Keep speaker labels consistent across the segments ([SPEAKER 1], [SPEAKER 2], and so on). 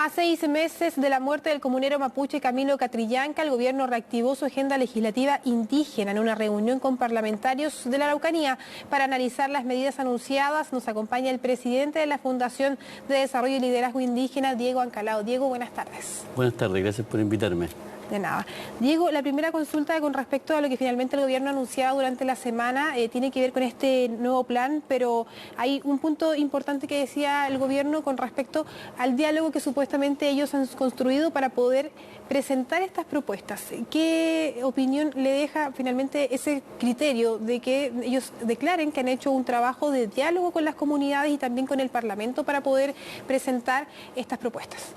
[SPEAKER 1] A 6 meses de la muerte del comunero mapuche Camilo Catrillanca, el gobierno reactivó su agenda legislativa indígena en una reunión con parlamentarios de la Araucanía. Para analizar las medidas anunciadas nos acompaña el presidente de la Fundación de Desarrollo y Liderazgo Indígena, Diego Ancalao. Diego, buenas tardes.
[SPEAKER 2] Buenas tardes, gracias por invitarme.
[SPEAKER 1] De nada. Diego, la primera consulta con respecto a lo que finalmente el gobierno anunciaba durante la semana tiene que ver con este nuevo plan, pero hay un punto importante que decía el gobierno con respecto al diálogo que supuestamente ellos han construido para poder presentar estas propuestas. ¿Qué opinión le deja finalmente ese criterio de que ellos declaren que han hecho un trabajo de diálogo con las comunidades y también con el Parlamento para poder presentar estas propuestas?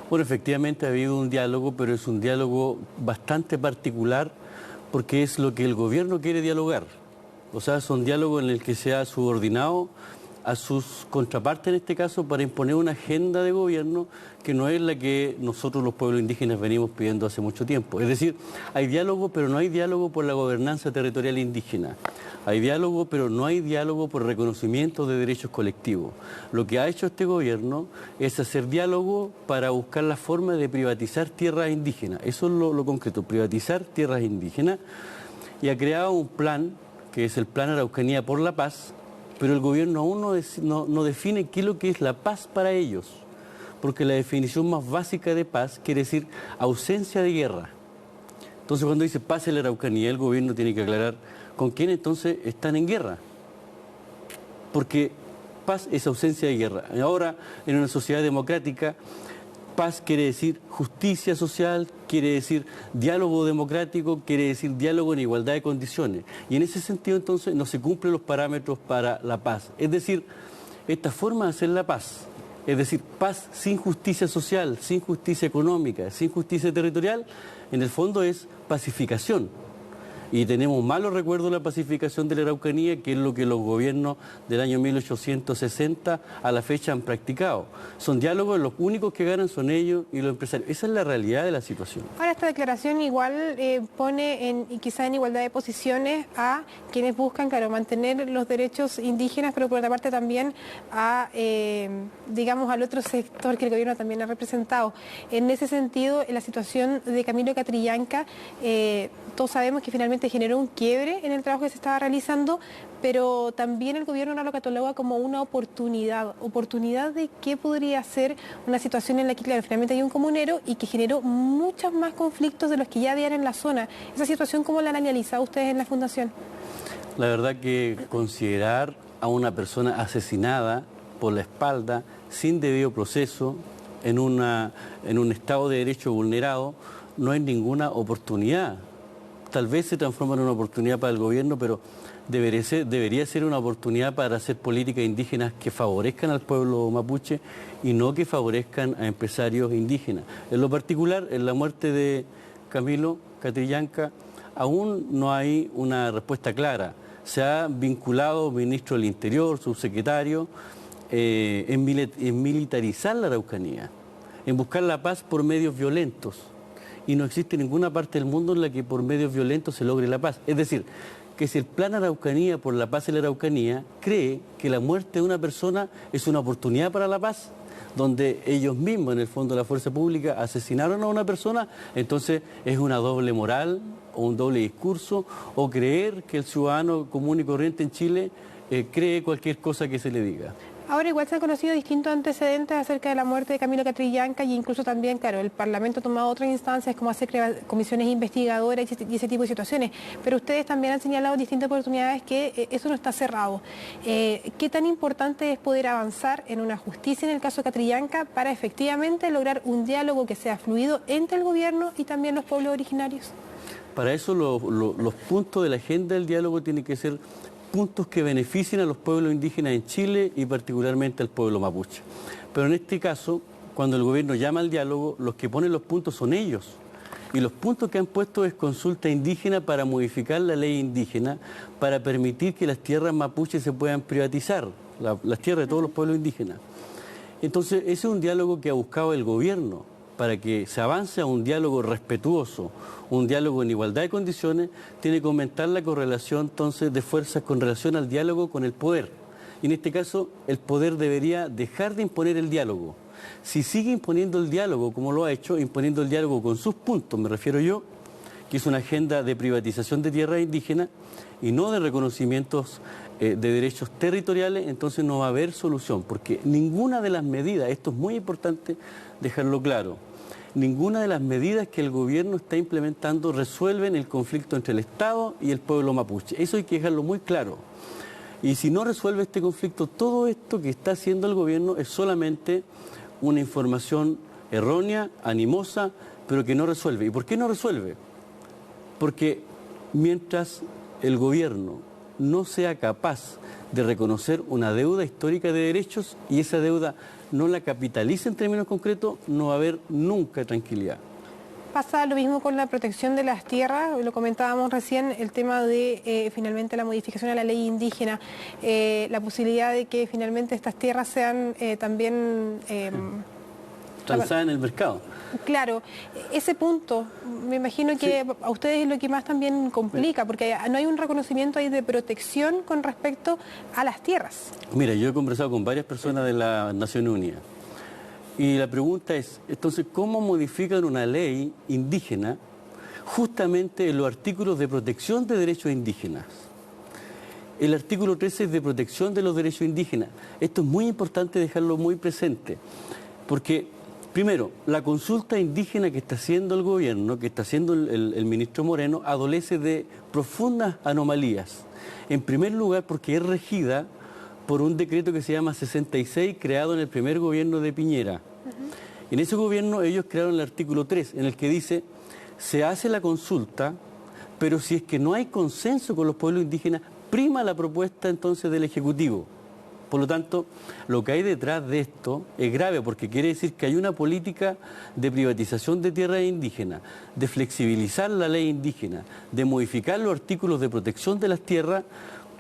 [SPEAKER 2] Bueno, efectivamente ha habido un diálogo, pero es un diálogo bastante particular porque es lo que el gobierno quiere dialogar. O sea, es un diálogo en el que se ha subordinado a sus contrapartes, en este caso, para imponer una agenda de gobierno que no es la que nosotros los pueblos indígenas venimos pidiendo hace mucho tiempo. Es decir, hay diálogo, pero no hay diálogo por la gobernanza territorial indígena. Hay diálogo, pero no hay diálogo por reconocimiento de derechos colectivos. Lo que ha hecho este gobierno es hacer diálogo para buscar la forma de privatizar tierras indígenas. Eso es lo concreto, privatizar tierras indígenas. Y ha creado un plan, que es el Plan Araucanía por la Paz, pero el gobierno aún no define qué es lo que es la paz para ellos. Porque la definición más básica de paz quiere decir ausencia de guerra. Entonces, cuando dice paz en la Araucanía, el gobierno tiene que aclarar con quién entonces están en guerra. Porque paz es ausencia de guerra. Ahora, en una sociedad democrática, paz quiere decir justicia social, quiere decir diálogo democrático, quiere decir diálogo en igualdad de condiciones. Y en ese sentido, entonces, no se cumplen los parámetros para la paz. Es decir, esta forma de hacer la paz, es decir, paz sin justicia social, sin justicia económica, sin justicia territorial, en el fondo es pacificación. Y tenemos malos recuerdos de la pacificación de la Araucanía, que es lo que los gobiernos del año 1860 a la fecha han practicado. Son diálogos, los únicos que ganan son ellos y los empresarios. Esa es la realidad de la situación.
[SPEAKER 1] Ahora, esta declaración igual pone quizá en igualdad de posiciones a quienes buscan, claro, mantener los derechos indígenas, pero por otra parte también a, digamos, al otro sector que el gobierno también ha representado. En ese sentido, la situación de Camilo Catrillanca, todos sabemos que finalmente generó un quiebre en el trabajo que se estaba realizando, pero también el gobierno no lo cataloga como una oportunidad. ¿Oportunidad de qué podría ser una situación en la que, claro, finalmente hay un comunero y que generó muchos más conflictos de los que ya habían en la zona? ¿Esa situación cómo la han analizado ustedes en la Fundación?
[SPEAKER 2] La verdad que considerar a una persona asesinada por la espalda, sin debido proceso, en un estado de derecho vulnerado, no hay ninguna oportunidad. Tal vez se transforma en una oportunidad para el gobierno, pero debería ser una oportunidad para hacer políticas indígenas que favorezcan al pueblo mapuche y no que favorezcan a empresarios indígenas. En lo particular, en la muerte de Camilo Catrillanca, aún no hay una respuesta clara. Se ha vinculado ministro del Interior, subsecretario, en militarizar la Araucanía, en buscar la paz por medios violentos. Y no existe ninguna parte del mundo en la que por medios violentos se logre la paz. Es decir, que si el Plan Araucanía por la Paz en la Araucanía cree que la muerte de una persona es una oportunidad para la paz, donde ellos mismos, en el fondo de la fuerza pública, asesinaron a una persona, entonces es una doble moral o un doble discurso, o creer que el ciudadano común y corriente en Chile cree cualquier cosa que se le diga.
[SPEAKER 1] Ahora igual se han conocido distintos antecedentes acerca de la muerte de Camilo Catrillanca y incluso también, claro, el Parlamento ha tomado otras instancias como hacer comisiones investigadoras y ese tipo de situaciones, pero ustedes también han señalado distintas oportunidades que eso no está cerrado. ¿Qué tan importante es poder avanzar en una justicia en el caso de Catrillanca para efectivamente lograr un diálogo que sea fluido entre el gobierno y también los pueblos originarios?
[SPEAKER 2] Para eso los puntos de la agenda del diálogo tienen que ser puntos que beneficien a los pueblos indígenas en Chile y particularmente al pueblo mapuche. Pero en este caso, cuando el gobierno llama al diálogo, los que ponen los puntos son ellos. Y los puntos que han puesto es consulta indígena para modificar la ley indígena, para permitir que las tierras mapuches se puedan privatizar, las tierras de todos los pueblos indígenas. Entonces, ese es un diálogo que ha buscado el gobierno, para que se avance a un diálogo respetuoso, un diálogo en igualdad de condiciones, tiene que aumentar la correlación entonces de fuerzas con relación al diálogo con el poder. Y en este caso, el poder debería dejar de imponer el diálogo. Si sigue imponiendo el diálogo, como lo ha hecho, imponiendo el diálogo con sus puntos, me refiero yo, que es una agenda de privatización de tierras indígenas y no de reconocimientos de derechos territoriales, entonces no va a haber solución, porque ninguna de las medidas, esto es muy importante dejarlo claro, ninguna de las medidas que el gobierno está implementando resuelven el conflicto entre el Estado y el pueblo mapuche. Eso hay que dejarlo muy claro. Y si no resuelve este conflicto, todo esto que está haciendo el gobierno es solamente una información errónea, animosa, pero que no resuelve. ¿Y por qué no resuelve? Porque mientras el gobierno no sea capaz de reconocer una deuda histórica de derechos y esa deuda no la capitalice en términos concretos, no va a haber nunca tranquilidad.
[SPEAKER 1] Pasa lo mismo con la protección de las tierras, lo comentábamos recién, el tema de finalmente la modificación a la ley indígena, la posibilidad de que finalmente estas tierras sean también...
[SPEAKER 2] transadas en el mercado.
[SPEAKER 1] Claro, ese punto, me imagino que sí, a ustedes es lo que más también complica, porque no hay un reconocimiento ahí de protección con respecto a las tierras.
[SPEAKER 2] Mira, yo he conversado con varias personas de las Naciones Unidas y la pregunta es, entonces, ¿cómo modifican una ley indígena justamente en los artículos de protección de derechos indígenas? El artículo 13 es de protección de los derechos indígenas. Esto es muy importante dejarlo muy presente, porque... Primero, la consulta indígena que está haciendo el gobierno, que está haciendo el ministro Moreno, adolece de profundas anomalías. En primer lugar, porque es regida por un decreto que se llama 66, creado en el primer gobierno de Piñera. En ese gobierno ellos crearon el artículo 3, en el que dice, se hace la consulta, pero si es que no hay consenso con los pueblos indígenas, prima la propuesta entonces del Ejecutivo. Por lo tanto, lo que hay detrás de esto es grave porque quiere decir que hay una política de privatización de tierras indígenas, de flexibilizar la ley indígena, de modificar los artículos de protección de las tierras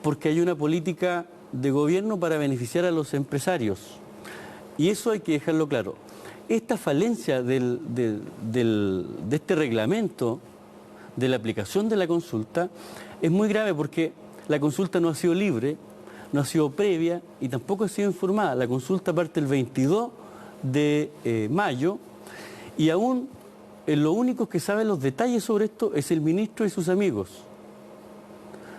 [SPEAKER 2] porque hay una política de gobierno para beneficiar a los empresarios. Y eso hay que dejarlo claro. Esta falencia de este reglamento de la aplicación de la consulta es muy grave porque la consulta no ha sido libre, no ha sido previa y tampoco ha sido informada. La consulta parte el 22 de mayo y aún lo único que sabe los detalles sobre esto es el ministro y sus amigos.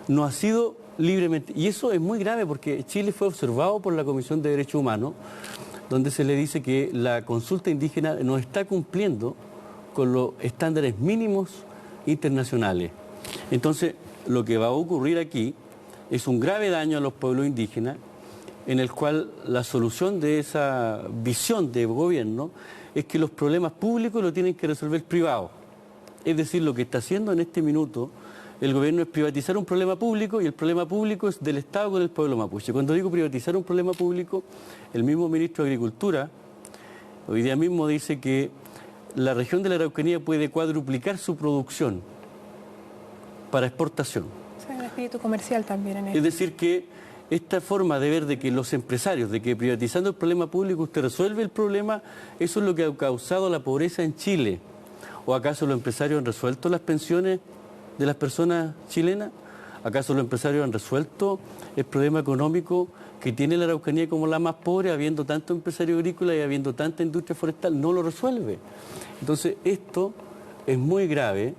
[SPEAKER 2] No ha sido libremente. Y eso es muy grave porque Chile fue observado por la Comisión de Derechos Humanos, donde se le dice que la consulta indígena no está cumpliendo con los estándares mínimos internacionales. Entonces, lo que va a ocurrir aquí es un grave daño a los pueblos indígenas, en el cual la solución de esa visión de gobierno es que los problemas públicos los tienen que resolver privados. Es decir, lo que está haciendo en este minuto el gobierno es privatizar un problema público y el problema público es del Estado con el pueblo mapuche. Cuando digo privatizar un problema público, el mismo ministro de Agricultura hoy día mismo dice que la región de la Araucanía puede cuadruplicar su producción para exportación.
[SPEAKER 1] Un espíritu comercial también en eso.
[SPEAKER 2] Es decir, que esta forma de ver de que los empresarios, de que privatizando el problema público usted resuelve el problema, eso es lo que ha causado la pobreza en Chile. ¿O acaso los empresarios han resuelto las pensiones de las personas chilenas? ¿Acaso los empresarios han resuelto el problema económico que tiene la Araucanía como la más pobre, habiendo tanto empresario agrícola y habiendo tanta industria forestal? No lo resuelve. Entonces, esto es muy grave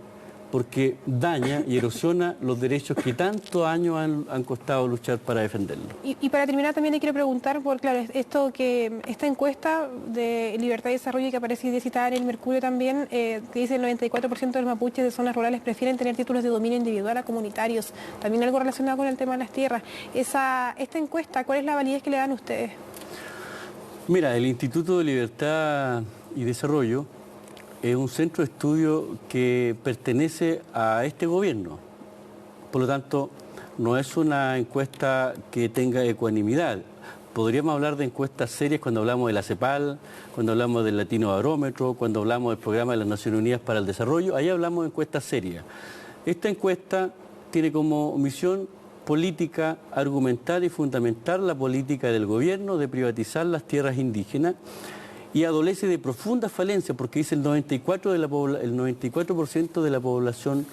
[SPEAKER 2] porque daña y erosiona los derechos que tantos años han costado luchar para defenderlos.
[SPEAKER 1] Y para terminar también le quiero preguntar, por claro, esta encuesta de Libertad y Desarrollo que aparece citada en el Mercurio también, que dice el 94% de los mapuches de zonas rurales prefieren tener títulos de dominio individual a comunitarios, también algo relacionado con el tema de las tierras. Esta encuesta, ¿cuál es la validez que le dan ustedes?
[SPEAKER 2] Mira, el Instituto de Libertad y Desarrollo es un centro de estudio que pertenece a este gobierno. Por lo tanto, no es una encuesta que tenga ecuanimidad. Podríamos hablar de encuestas serias cuando hablamos de la CEPAL, cuando hablamos del Latino Barómetro, cuando hablamos del Programa de las Naciones Unidas para el Desarrollo. Ahí hablamos de encuestas serias. Esta encuesta tiene como misión política argumentar y fundamentar la política del gobierno de privatizar las tierras indígenas y adolece de profunda falencia porque dice el 94% de la población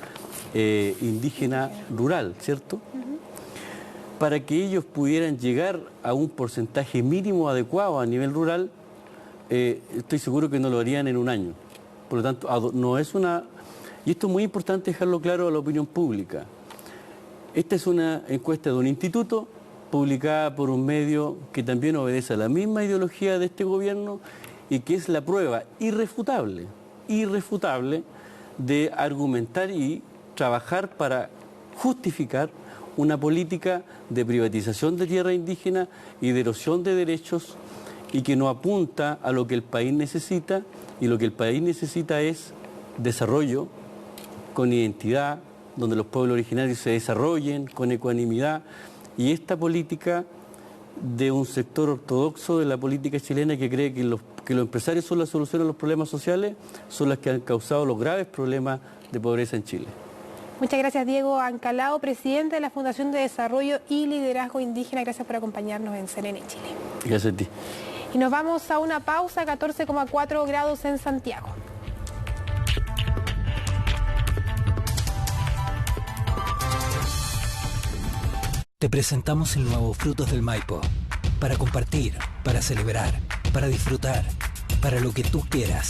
[SPEAKER 2] indígena rural, ¿cierto? para que ellos pudieran llegar a un porcentaje mínimo adecuado a nivel rural, estoy seguro que no lo harían en un año. Por lo tanto, no es una... Y esto es muy importante dejarlo claro a la opinión pública. Esta es una encuesta de un instituto publicada por un medio que también obedece a la misma ideología de este gobierno y que es la prueba irrefutable de argumentar y trabajar para justificar una política de privatización de tierra indígena y de erosión de derechos y que no apunta a lo que el país necesita, y lo que el país necesita es desarrollo con identidad, donde los pueblos originarios se desarrollen con ecuanimidad, y esta política de un sector ortodoxo de la política chilena que cree que los empresarios son la solución a los problemas sociales, son las que han causado los graves problemas de pobreza en Chile.
[SPEAKER 1] Muchas gracias, Diego Ancalao, presidente de la Fundación de Desarrollo y Liderazgo Indígena. Gracias por acompañarnos en CNN Chile.
[SPEAKER 2] Gracias a ti.
[SPEAKER 1] Y nos vamos a una pausa, 14,4 grados en Santiago.
[SPEAKER 3] Te presentamos el nuevo Frutos del Maipo. Para compartir, para celebrar, para disfrutar, para lo que tú quieras.